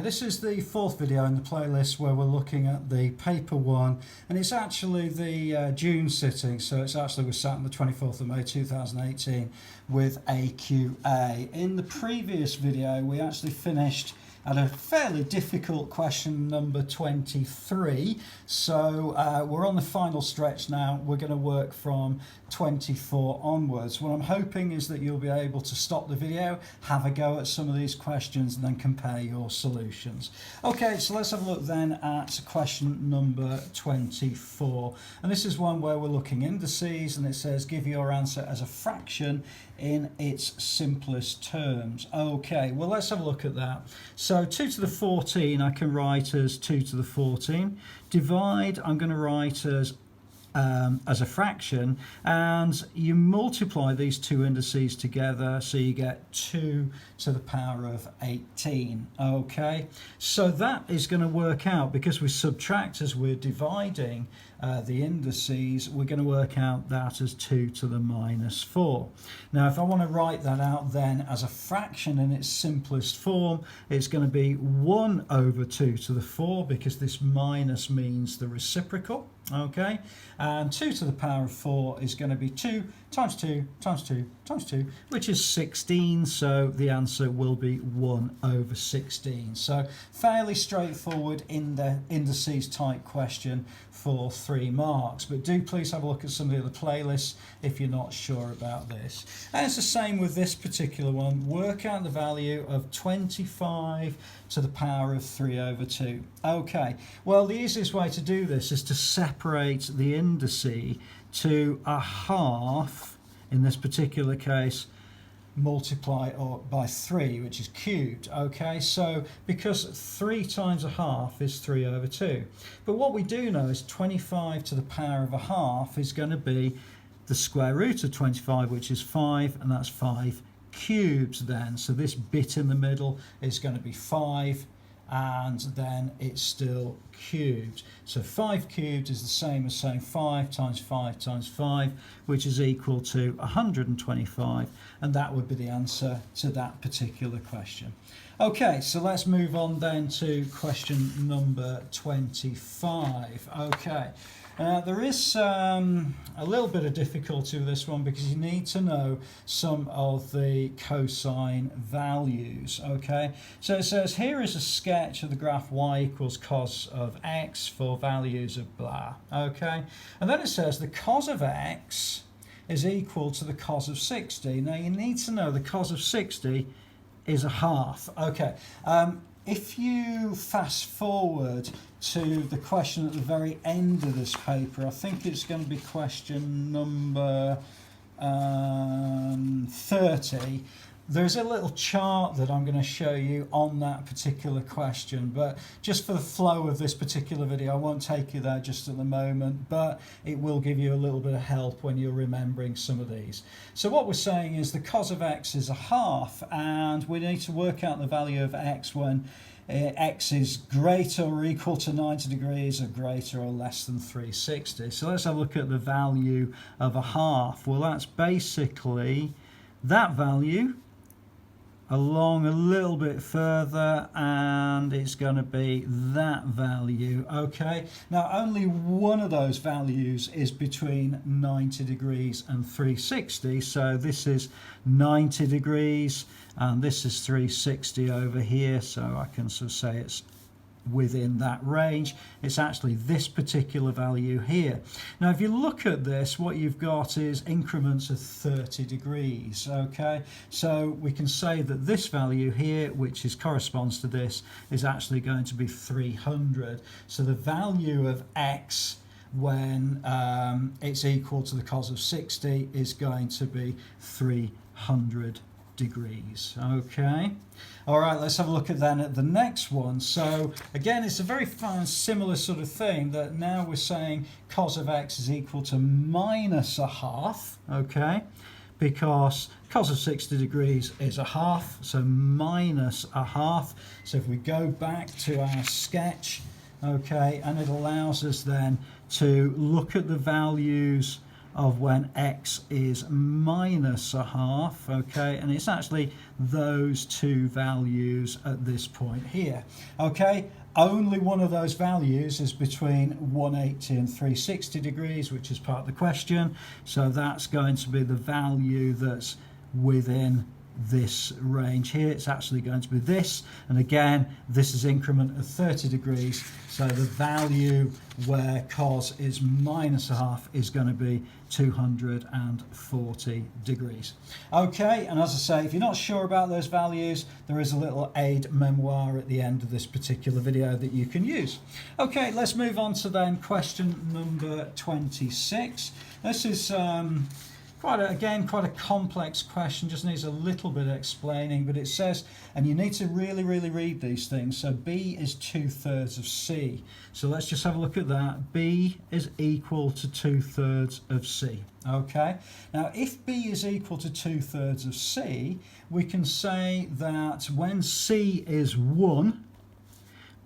this is the fourth video in the playlist where we're looking at the paper one, and it's actually the June sitting, so it's actually we're sat on the 24th of May 2018 with AQA. In the previous video we actually finished at a fairly difficult question number 23, so we're on the final stretch now. We're going to work from 24 onwards. What I'm hoping is that you'll be able to stop the video, have a go at some of these questions, and then compare your solutions. Okay, so let's have a look then at question number 24, and this is one where we're looking indices, and it says give your answer as a fraction in its simplest terms. Okay, well, let's have a look at that. So 2 to the 14 I can write as 2 to the 14. Divide, I'm going to write as a fraction, and you multiply these two indices together, so you get 2 to the power of 18. Okay, so that is going to work out, because we subtract as we're dividing the indices, we're going to work out that as 2 to the minus 4. Now if I want to write that out then as a fraction in its simplest form, it's going to be 1 over 2 to the 4, because this minus means the reciprocal. Okay, and 2 to the power of 4 is going to be 2 times 2 times 2 times 2, which is 16, so the answer will be 1 over 16. So fairly straightforward in the indices type question for 3 marks, but do please have a look at some of the other playlists if you're not sure about this. And it's the same with this particular one. Work out the value of 25 to the power of 3 over 2. Okay, well, the easiest way to do this is to separate the indice to a half, in this particular case, multiply by 3, which is cubed. Okay, so because 3 times a half is 3 over 2, but what we do know is 25 to the power of a half is going to be the square root of 25, which is 5, and that's 5 cubed then. So this bit in the middle is going to be 5, and then it's still cubed. So 5 cubed is the same as saying 5 times 5 times 5, which is equal to 125, and that would be the answer to that particular question. Okay, so let's move on then to question number 25. Okay. There is a little bit of difficulty with this one, because you need to know some of the cosine values. Okay, so it says here is a sketch of the graph y equals cos of x for values of blah. Okay, and then it says the cos of x is equal to the cos of 60. Now you need to know the cos of 60 is a half. Okay, if you fast forward to the question at the very end of this paper, I think it's going to be question number 30. There's a little chart that I'm going to show you on that particular question, but just for the flow of this particular video, I won't take you there just at the moment, but it will give you a little bit of help when you're remembering some of these. So what we're saying is the cos of x is a half, and we need to work out the value of x when x is greater or equal to 90 degrees or greater or less than 360. So let's have a look at the value of a half. Well, that's basically that value along a little bit further, and it's going to be that value. Okay, now only one of those values is between 90 degrees and 360, so this is 90 degrees and this is 360 over here, so I can sort of say it's within that range. It's actually this particular value here. Now if you look at this, what you've got is increments of 30 degrees. Okay, so we can say that this value here, which corresponds to this, is actually going to be 300. So the value of x when it's equal to the cos of 60 is going to be 300 degrees. Okay, all right, let's have a look at the next one. So again, it's a very similar sort of thing, that now we're saying cos of x is equal to minus a half. Okay, because cos of 60 degrees is a half, so minus a half. So if we go back to our sketch, okay, and it allows us then to look at the values of when x is minus a half, okay, and it's actually those two values at this point here, okay. Only one of those values is between 180 and 360 degrees, which is part of the question, so that's going to be the value that's within this range here. It's actually going to be this, and again this is increment of 30 degrees, so the value where cos is minus a half is going to be 240 degrees. Okay, and as I say, if you're not sure about those values, there is a little aid memoir at the end of this particular video that you can use. Okay, let's move on to then question number 26. This is quite a complex question, just needs a little bit of explaining, but it says, and you need to really read these things, so B is 2/3 of C. So let's just have a look at that. B is equal to 2/3 of C. Okay, now if B is equal to 2/3 of C, we can say that when C is 1,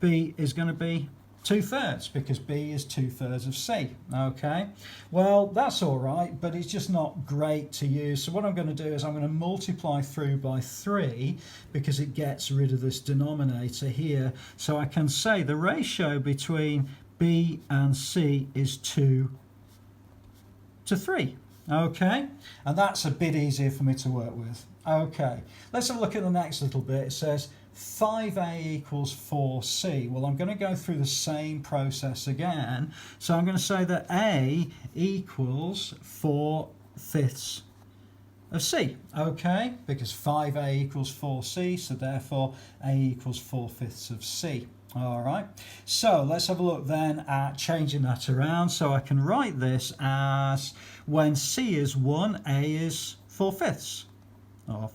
B is going to be 2/3, because B is 2/3 of C. Okay, well that's all right, but it's just not great to use. So what I'm going to do is I'm going to multiply through by 3, because it gets rid of this denominator here. So I can say the ratio between B and C is 2 to 3. Okay, and that's a bit easier for me to work with. Okay, let's have a look at the next little bit. It says 5a equals 4c. Well, I'm going to go through the same process again. So I'm going to say that a equals 4/5 of c. Okay, because 5a equals 4c, so therefore a equals 4/5 of c. All right, so let's have a look then at changing that around. So I can write this as when c is 1, a is 4/5 of.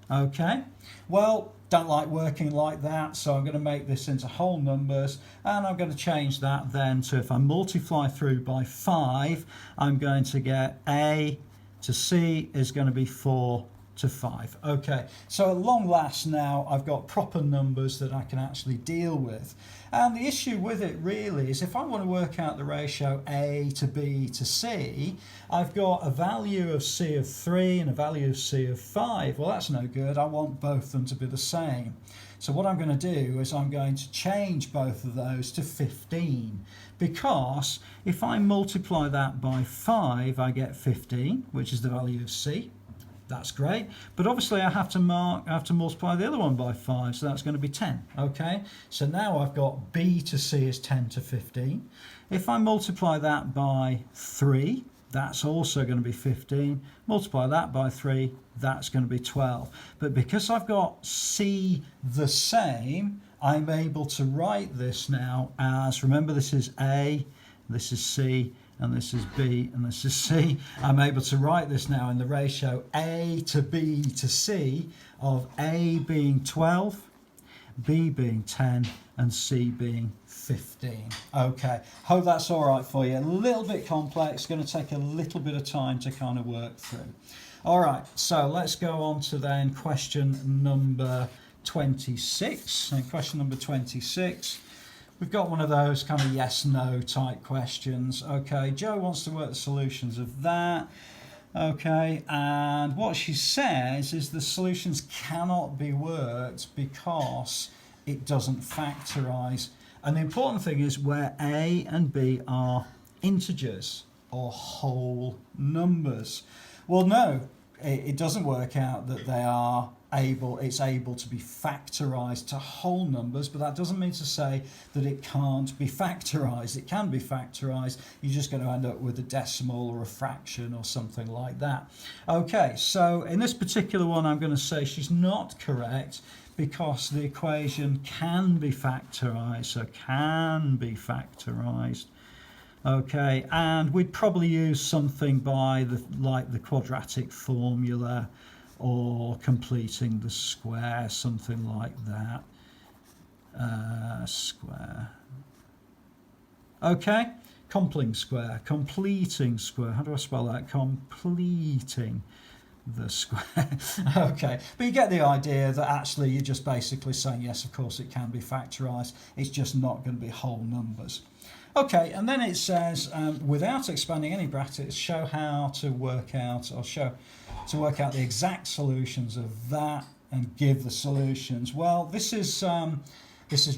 Okay, well, don't like working like that, so I'm going to make this into whole numbers, and I'm going to change that then to, if I multiply through by 5, I'm going to get a to c is going to be 4 to 5. Okay, so at long last now I've got proper numbers that I can actually deal with. And the issue with it really is if I want to work out the ratio A to B to C, I've got a value of C of 3 and a value of C of 5. Well, that's no good. I want both of them to be the same. So what I'm going to do is I'm going to change both of those to 15, because if I multiply that by 5, I get 15, which is the value of C. That's great, but obviously I have to multiply the other one by 5, so that's going to be 10. Okay, so now I've got B to C is 10 to 15. If I multiply that by 3, that's also going to be 15. Multiply that by 3, that's going to be 12. But because I've got C the same, I'm able to write this now as, remember this is A, this is C, and this is B, and this is C. I'm able to write this now in the ratio A to B to C of A being 12, B being 10, and C being 15. Okay, hope that's all right for you. A little bit complex, going to take a little bit of time to kind of work through. All right, so let's go on to then question number 26. And question number 26. We've got one of those kind of yes-no type questions. Okay, Joe wants to work the solutions of that. Okay, and what she says is the solutions cannot be worked because it doesn't factorize. And the important thing is where A and B are integers or whole numbers. Well, no, it doesn't work out that they are it's able to be factorized to whole numbers, but that doesn't mean to say that it can't be factorized. It can be factorized. You're just going to end up with a decimal or a fraction or something like that. Okay, so in this particular one, I'm going to say she's not correct because the equation can be factorized, so can be factorized. Okay, and we'd probably use something like the quadratic formula, or completing the square, something like that. Square. Okay, completing square. How do I spell that? Completing the square. Okay, but you get the idea that actually you're just basically saying, yes, of course it can be factorised. It's just not going to be whole numbers. Okay, and then it says, without expanding any brackets, show how to work out, or show to work out the exact solutions of that and give the solutions. Well, this is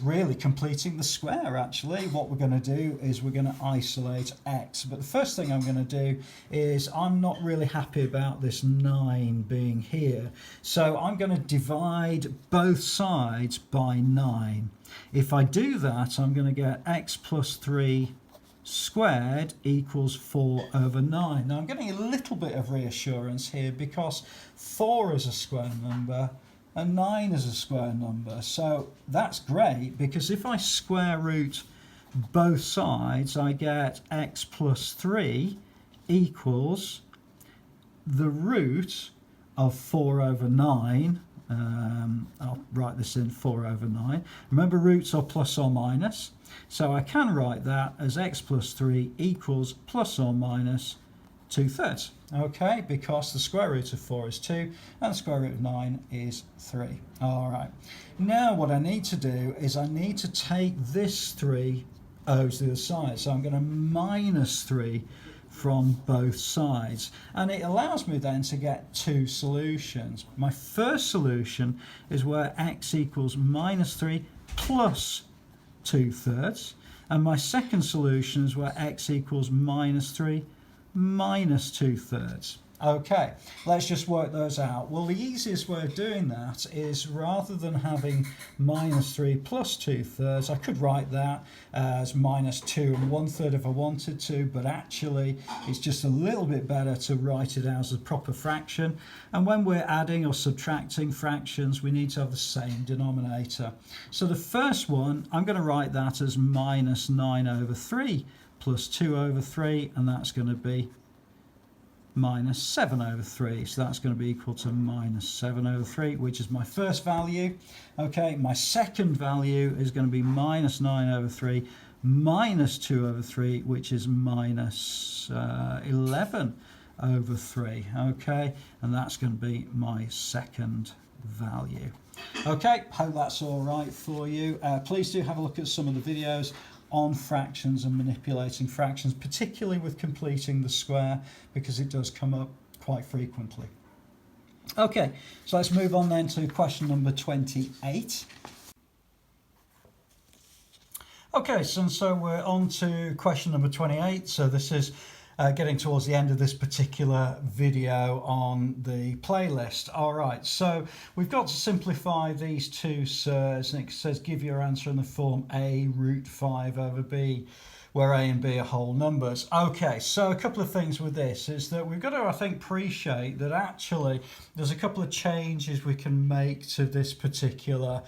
really completing the square, actually. What we're going to do is we're going to isolate x. But the first thing I'm going to do is I'm not really happy about this 9 being here. So I'm going to divide both sides by 9. If I do that, I'm going to get x plus 3 squared equals 4 over 9. Now I'm getting a little bit of reassurance here because 4 is a square number and 9 is a square number. So that's great, because if I square root both sides, I get x plus 3 equals the root of 4 over 9. I'll write this in 4 over 9. Remember, roots are plus or minus, so I can write that as x plus 3 equals plus or minus 2/3. Okay, because the square root of 4 is 2 and the square root of 9 is 3. All right, now what I need to do is I need to take this 3 over to the other side. So I'm going to minus 3 from both sides, and it allows me then to get two solutions. My first solution is where x equals minus 3 plus 2/3, and my second solution is where x equals minus 3 minus 2/3. Okay, let's just work those out. Well, the easiest way of doing that is, rather than having minus 3 plus 2/3, I could write that as minus 2 1/3 if I wanted to, but actually it's just a little bit better to write it as a proper fraction. And when we're adding or subtracting fractions, we need to have the same denominator. So the first one, I'm going to write that as minus 9 over 3 plus 2 over 3, and that's going to be minus 7 over 3. So that's going to be equal to minus 7 over 3, which is my first value. Okay, my second value is going to be minus 9 over 3 minus 2 over 3, which is minus 11 over 3. Okay, and that's going to be my second value. Okay, hope that's all right for you. Please do have a look at some of the videos on fractions and manipulating fractions, particularly with completing the square, because it does come up quite frequently. Okay, so let's move on then to question number 28. Okay, so we're on to question number 28. So this is getting towards the end of this particular video on the playlist. All right, so we've got to simplify these two surds, and it says give your answer in the form a root 5 over b, where a and b are whole numbers. Okay, so a couple of things with this is that we've got to, I think, appreciate that actually there's a couple of changes we can make to this particular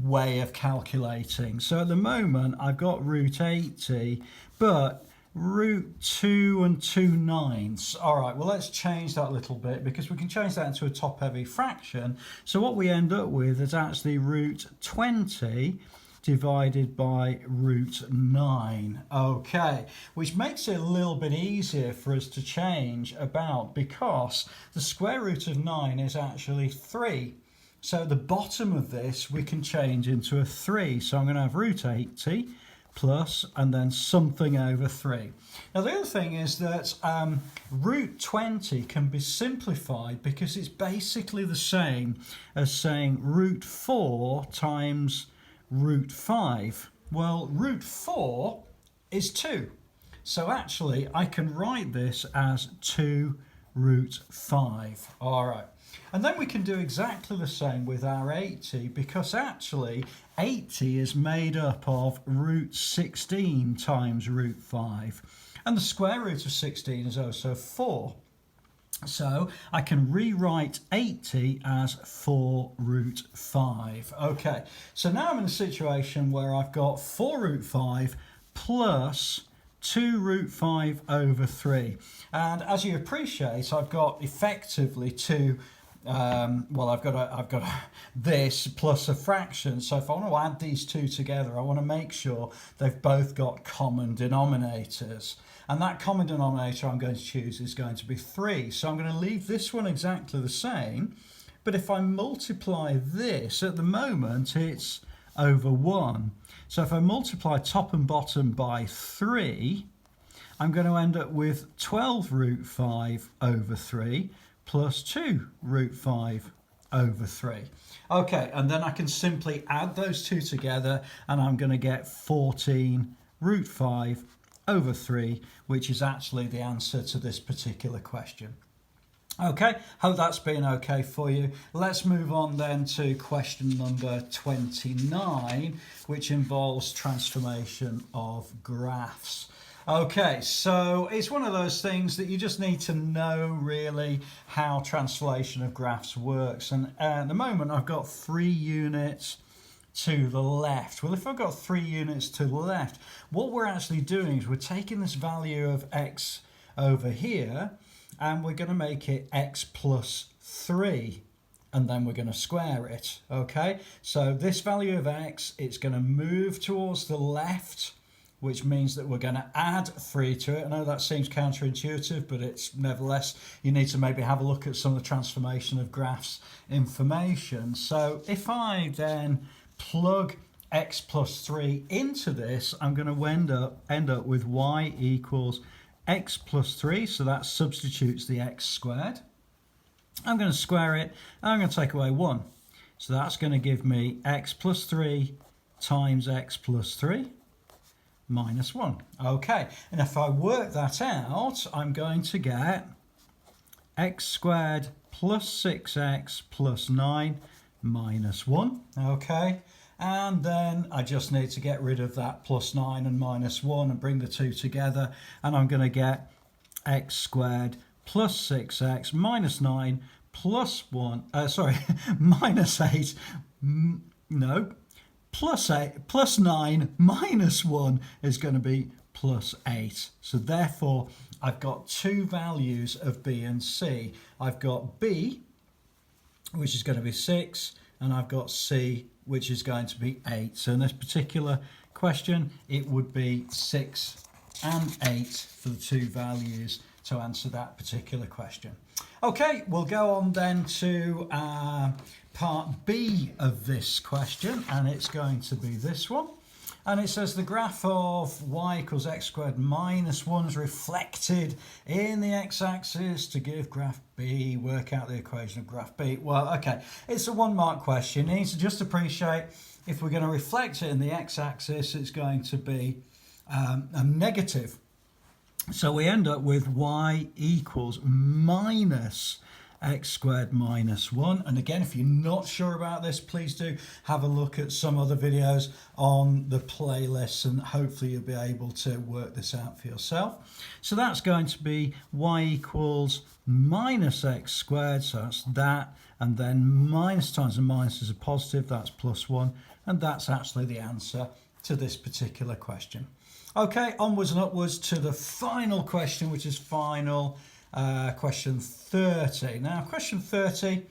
way of calculating. So at the moment I've got root 80, but root 2 and 2/9. All right, well, let's change that a little bit, because we can change that into a top-heavy fraction. So what we end up with is actually root 20 divided by root 9. Okay, which makes it a little bit easier for us to change about, because the square root of 9 is actually 3. So at the bottom of this we can change into a 3. So I'm going to have root 80 plus and then something over 3. Now the other thing is that root 20 can be simplified, because it's basically the same as saying root 4 times root 5. Well, root 4 is 2. So actually I can write this as 2 root 5. All right. And then we can do exactly the same with our 80, because actually 80 is made up of root 16 times root 5. And the square root of 16 is also 4. So I can rewrite 80 as 4 root 5. Okay, so now I'm in a situation where I've got 4 root 5 plus 2 root 5 over 3. And as you appreciate, I've got effectively two well, I've got this plus a fraction. So if I want to add these two together, I want to make sure they've both got common denominators. And that common denominator I'm going to choose is going to be 3. So I'm going to leave this one exactly the same. But if I multiply this, at the moment it's over 1. So if I multiply top and bottom by 3, I'm going to end up with 12 root 5 over 3 plus 2 root 5 over 3. Okay, and then I can simply add those two together and I'm going to get 14 root 5 over 3, which is actually the answer to this particular question. Okay, hope that's been okay for you. Let's move on then to question number 29, which involves transformation of graphs. Okay, so it's one of those things that you just need to know really how translation of graphs works. And at the moment I've got 3 units to the left. Well, if I've got 3 units to the left, what we're actually doing is we're taking this value of x over here and we're going to make it x plus 3. And then we're going to square it. Okay, so this value of x, it's going to move towards the left, which means that we're going to add 3 to it. I know that seems counterintuitive, but it's nevertheless, you need to maybe have a look at some of the transformation of graphs information. So if I then plug x plus 3 into this, I'm going to end up with y equals x plus 3. So that substitutes the x squared. I'm going to square it, and I'm going to take away 1. So that's going to give me x plus 3 times x plus 3. Minus 1. Okay, and if I work that out, I'm going to get x squared plus 6x plus 9 minus 1. Okay, and then I just need to get rid of that plus 9 and minus 1 and bring the two together, and I'm going to get x squared plus 6x minus 9 plus 1, minus 8, no, plus 9 minus 1 is going to be plus 8. So therefore, I've got 2 values of B and C. I've got B, which is going to be 6, and I've got C, which is going to be 8. So in this particular question, it would be 6 and 8 for the 2 values to answer that particular question. Okay, we'll go on then to part B of this question, and it's going to be this one. And it says the graph of y equals x squared minus 1 is reflected in the x-axis to give graph B. Work out the equation of graph B. Well, okay, it's a 1-mark question. You need to just appreciate if we're going to reflect it in the x-axis, it's going to be a negative. So we end up with y equals minus x squared minus 1. And again, if you're not sure about this, please do have a look at some other videos on the playlist and hopefully you'll be able to work this out for yourself. So that's going to be y equals minus x squared, so that's that, and then minus times a minus is a positive, that's plus 1, and that's actually the answer to this particular question. Okay, onwards and upwards to the final question, which is final question 30. Now, question 30,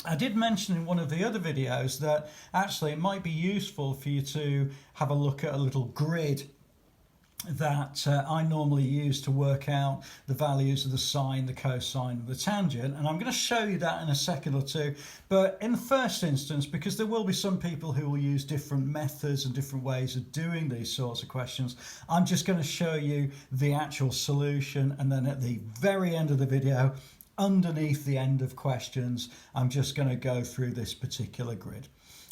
I did mention in one of the other videos that actually it might be useful for you to have a look at a little grid that I normally use to work out the values of the sine, the cosine, and the tangent. And I'm going to show you that in a second or two. But in the first instance, because there will be some people who will use different methods and different ways of doing these sorts of questions, I'm just going to show you the actual solution. And then at the very end of the video, underneath the end of questions, I'm just going to go through this particular grid.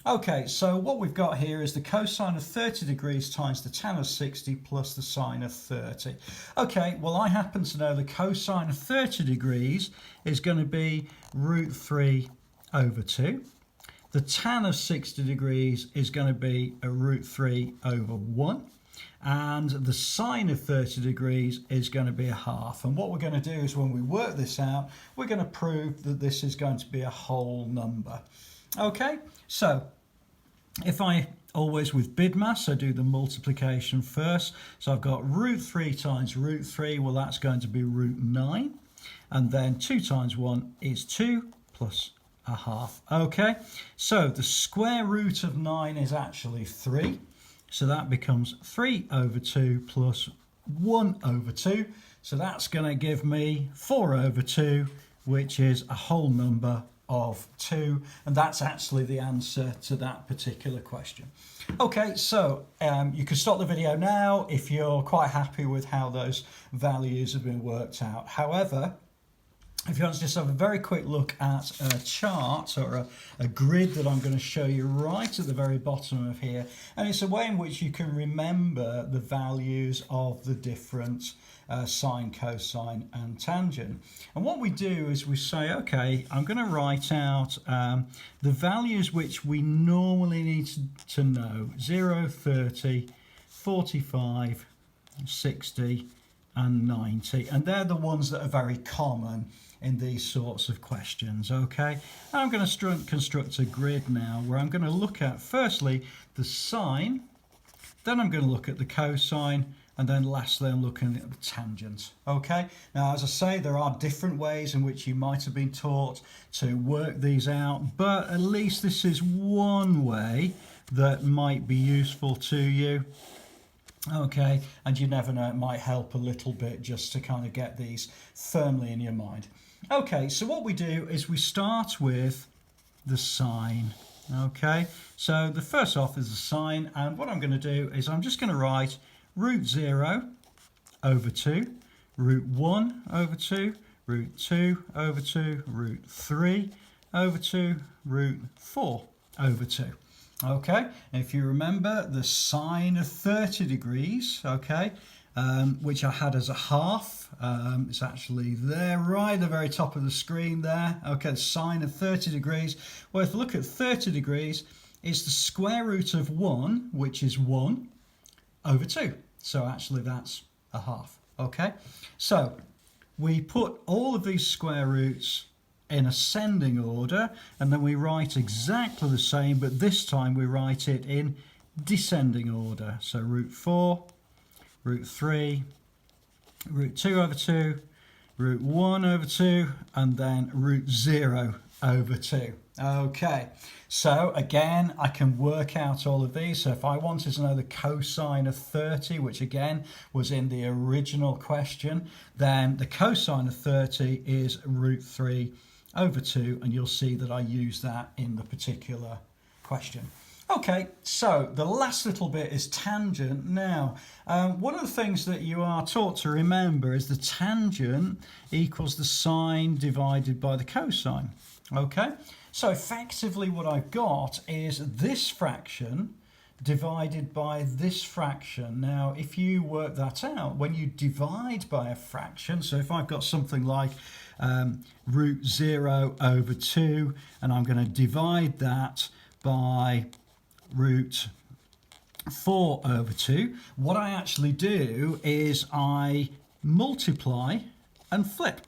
Okay, so what we've got here is the cosine of 30 degrees times the tan of 60 plus the sine of 30. Okay, well, I happen to know the cosine of 30 degrees is going to be root 3 over 2. The tan of 60 degrees is going to be a root 3 over 1. And the sine of 30 degrees is going to be a half. And what we're going to do is when we work this out, we're going to prove that this is going to be a whole number. Okay, so if I always with BIDMAS, I do the multiplication first. So I've got root 3 times root 3, well, that's going to be root 9. And then 2 times 1 is 2, plus a half. Okay, so the square root of 9 is actually 3. So that becomes 3 over 2 plus 1 over 2. So that's going to give me 4 over 2, which is a whole number of 2. And that's actually the answer to that particular question. Okay, so you can stop the video now if you're quite happy with how those values have been worked out. However, if you want to just have a very quick look at a chart or a grid that I'm going to show you right at the very bottom of here, and it's a way in which you can remember the values of the different sine, cosine and tangent. And what we do is we say, okay, I'm going to write out the values which we normally need to know: 0, 30, 45, 60 and 90, and they're the ones that are very common in these sorts of questions. Okay, and I'm going to construct a grid now where I'm going to look at firstly the sine, then I'm going to look at the cosine, and then lastly I'm looking at the tangent. Okay, now as I say, there are different ways in which you might have been taught to work these out, but at least this is one way that might be useful to you. Okay, and you never know, it might help a little bit just to kind of get these firmly in your mind. Okay, so what we do is we start with the sine. Okay, so the first off is the sine, and what I'm going to do is I'm just going to write root 0 over 2, root 1 over 2, root 2 over 2, root 3 over 2, root 4 over 2. Okay, and if you remember the sine of 30 degrees, okay, which I had as a half, it's actually there right at the very top of the screen there. Okay, the sine of 30 degrees. Well, if you look at 30 degrees, it's the square root of 1, which is 1 over 2. So actually that's a half. Okay, so we put all of these square roots in ascending order, and then we write exactly the same, but this time we write it in descending order. So root 4, root 3, root 2 over 2, root 1 over 2, and then root 0 over 2. Okay, so again, I can work out all of these. So if I wanted to know the cosine of 30, which again was in the original question, then the cosine of 30 is root 3 over 2, and you'll see that I use that in the particular question. Okay, so the last little bit is tangent. Now, one of the things that you are taught to remember is the tangent equals the sine divided by the cosine. Okay, so effectively what I've got is this fraction divided by this fraction. Now, if you work that out, when you divide by a fraction, so if I've got something like root 0 over 2, and I'm going to divide that by root 4 over 2, what I actually do is I multiply and flip.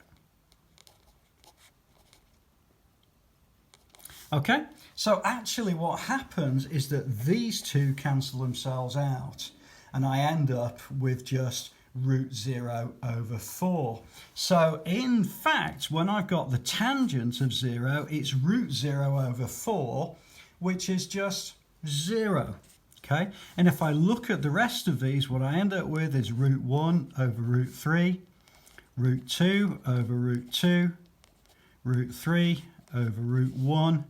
Okay, so actually what happens is that these two cancel themselves out, and I end up with just root 0 over 4. So in fact, when I've got the tangent of 0, it's root 0 over 4, which is just 0. Okay, and if I look at the rest of these, what I end up with is root 1 over root 3, root 2 over root 2, root 3 over root 1,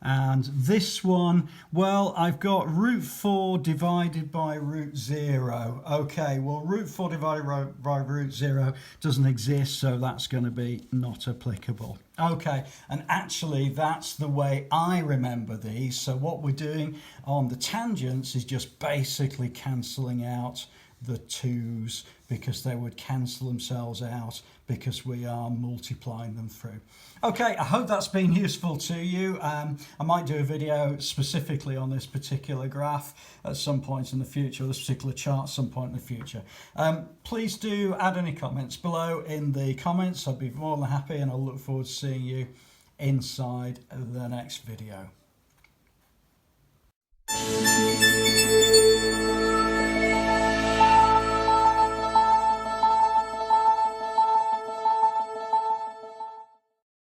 and this one, well, I've got root 4 divided by root 0. Okay, well, root 4 divided by root 0 doesn't exist, so that's going to be not applicable. Okay, and actually that's the way I remember these. So what we're doing on the tangents is just basically cancelling out the 2's, because they would cancel themselves out because we are multiplying them through. Okay, I hope that's been useful to you. I might do a video specifically on this particular graph at some point in the future, or this particular chart at some point in the future. Please do add any comments below in the comments. I'd be more than happy, and I'll look forward to seeing you inside the next video.